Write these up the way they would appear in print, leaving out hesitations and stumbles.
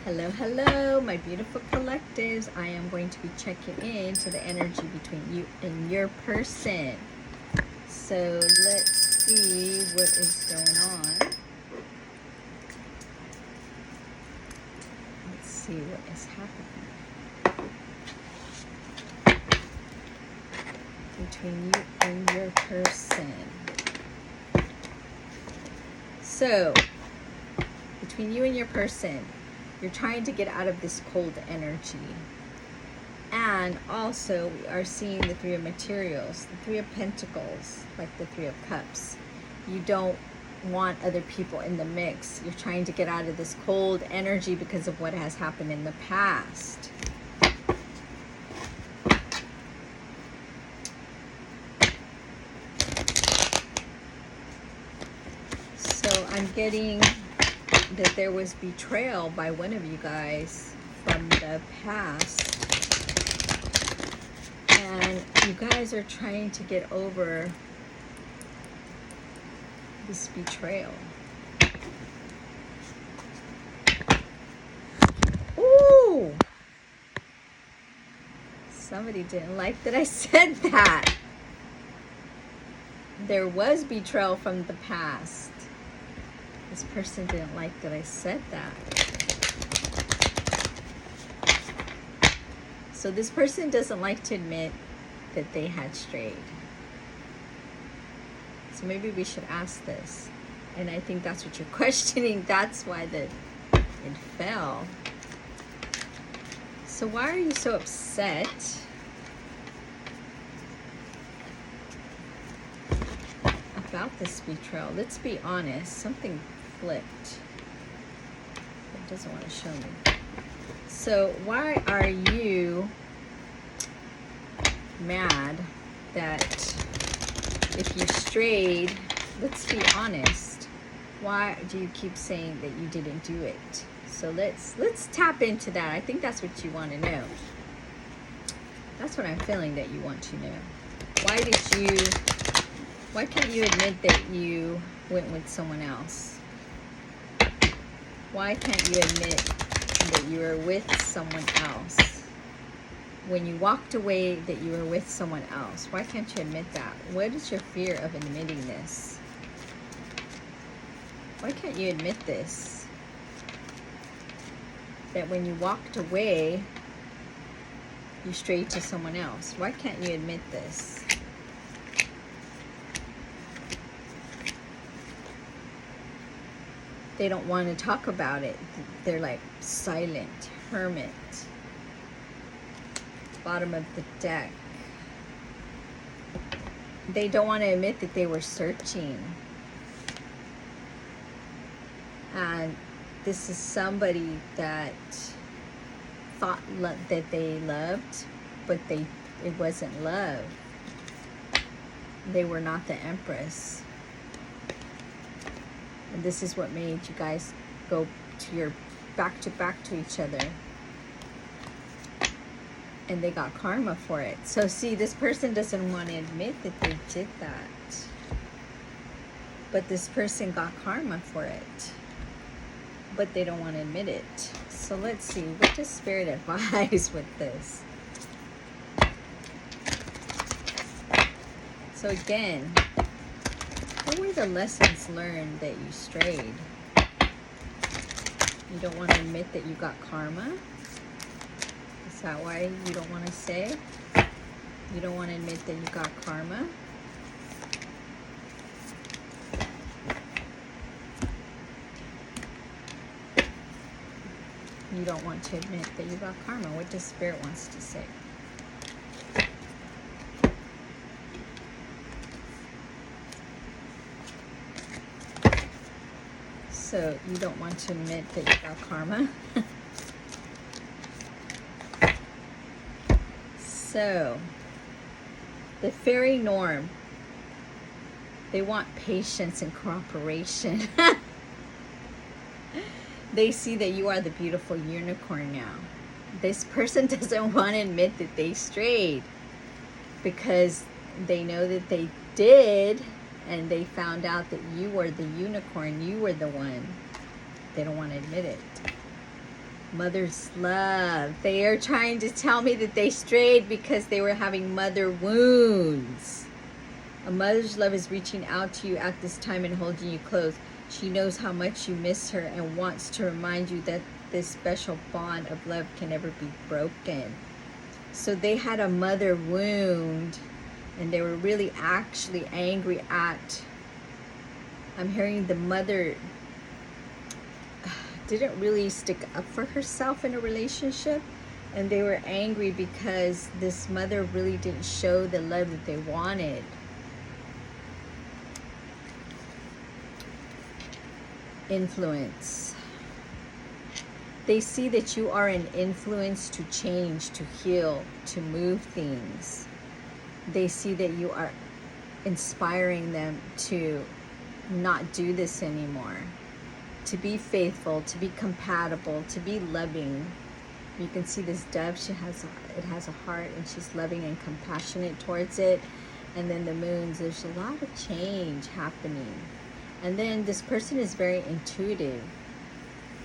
Hello, hello, my beautiful collectives. I am going to be checking into the energy between you and your person. So let's see what is going on. Let's see what is happening between you and your person. So, between you and your person, you're trying to get out of this cold energy. And also, we are seeing the Three of Materials, the Three of Pentacles, like the Three of Cups. You don't want other people in the mix. You're trying to get out of this cold energy because of what has happened in the past. So I'm getting that there was betrayal by one of you guys from the past. And you guys are trying to get over this betrayal. Ooh! Somebody didn't like that I said that. There was betrayal from the past. This person didn't like that I said that. So this person doesn't like to admit that they had strayed. So maybe we should ask this. And I think that's what you're questioning. That's why it fell. So why are you so upset about this betrayal? Let's be honest. Something flipped. It doesn't want to show me. So why are you mad that if you strayed, let's be honest, why do you keep saying that you didn't do it? So let's tap into that. I think that's what you want to know. That's what I'm feeling that you want to know. Why can't you admit that you went with someone else? Why can't you admit that you were with someone else? When you walked away, that you were with someone else. Why can't you admit that? What is your fear of admitting this? Why can't you admit this? That when you walked away, you strayed to someone else. Why can't you admit this? They don't want to talk about it. They're like silent, hermit. Bottom of the deck. They don't want to admit that they were searching. And this is somebody that thought that they loved, but it wasn't love. They were not the Empress. And this is what made you guys go to your back to each other. And they got karma for it. So see, this person doesn't want to admit that they did that. But this person got karma for it. But they don't want to admit it. So let's see, what does Spirit advise with this? So again, what were the lessons learned that you strayed? You don't want to admit that you got karma? Is that why you don't want to say? You don't want to admit that you got karma? You don't want to admit that you got karma. What does Spirit wants to say? So you don't want to admit that you got karma? So, the fairy norm, they want patience and cooperation. They see that you are the beautiful unicorn now. This person doesn't want to admit that they strayed because they know that they did, and they found out that you were the unicorn. You were the one. They don't want to admit it. Mother's love. They are trying to tell me that they strayed because they were having mother wounds. A mother's love is reaching out to you at this time and holding you close. She knows how much you miss her and wants to remind you that this special bond of love can never be broken. So they had a mother wound, and they were really actually angry at, I'm hearing the mother didn't really stick up for herself in a relationship, and they were angry because this mother really didn't show the love that they wanted. Influence. They see that you are an influence to change, to heal, to move things. They see that you are inspiring them to not do this anymore, to be faithful, to be compatible, to be loving. You can see this dove, it has a heart, and she's loving and compassionate towards it. And then the moons, there's a lot of change happening. And then this person is very intuitive,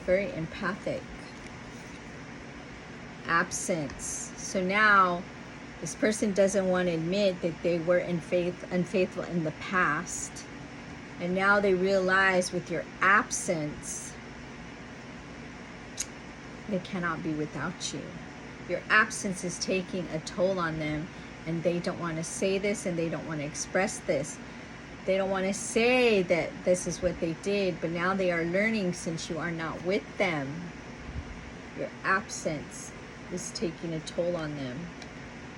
very empathic. Absence. So now this person doesn't want to admit that they were unfaithful in the past. And now they realize with your absence, they cannot be without you. Your absence is taking a toll on them, and they don't want to say this, and they don't want to express this. They don't want to say that this is what they did, but now they are learning, since you are not with them. Your absence is taking a toll on them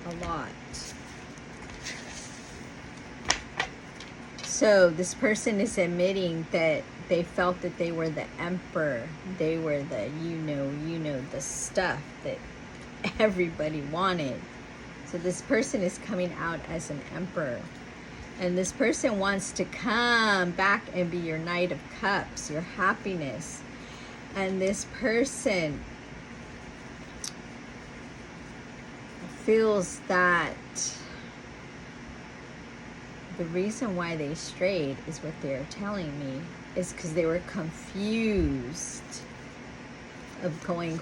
a lot. So this person is admitting that they felt that they were the emperor. They were the, the stuff that everybody wanted. So this person is coming out as an emperor. And this person wants to come back and be your Knight of Cups, your happiness. And this person feels that the reason why they strayed is what they're telling me is because they were confused of going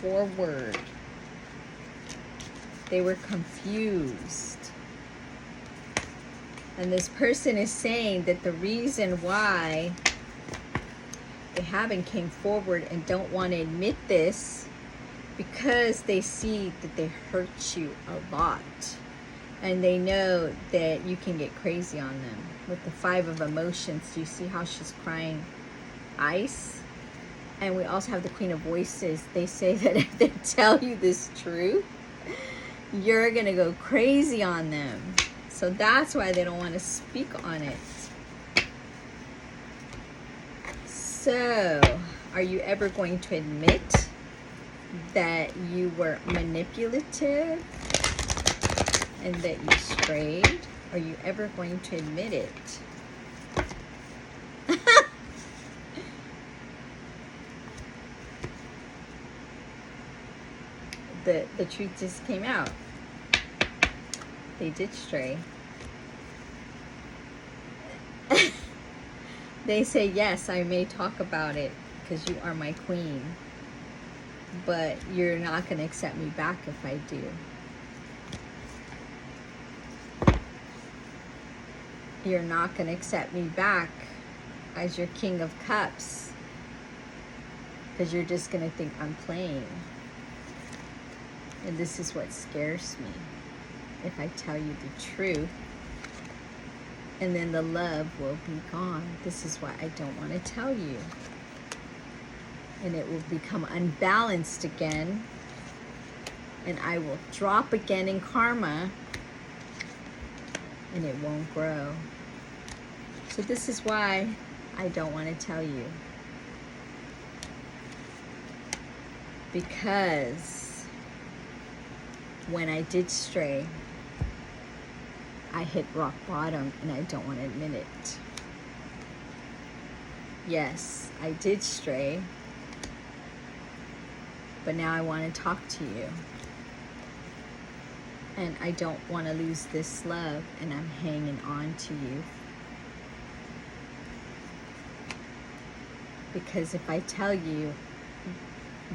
forward. They were confused. And this person is saying that the reason why they haven't came forward and don't want to admit this, because they see that they hurt you a lot. And they know that you can get crazy on them. With the 5 of emotions, do you see how she's crying ice? And we also have the Queen of Voices. They say that if they tell you this truth, you're going to go crazy on them. So that's why they don't want to speak on it. So, are you ever going to admit that you were manipulative and that you strayed? Are you ever going to admit it? The truth just came out. They did stray. They say, yes, I may talk about it because you are my queen, but you're not going to accept me back if I do. You're not going to accept me back as your King of Cups because you're just going to think I'm playing. And this is what scares me. If I tell you the truth, and then the love will be gone. This is why I don't want to tell you. And it will become unbalanced again. And I will drop again in karma. And it won't grow. So this is why I don't want to tell you. Because when I did stray, I hit rock bottom, and I don't want to admit it. Yes, I did stray, but now I want to talk to you. And I don't want to lose this love, and I'm hanging on to you. Because if I tell you,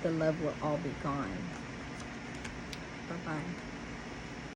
the love will all be gone. Bye-bye.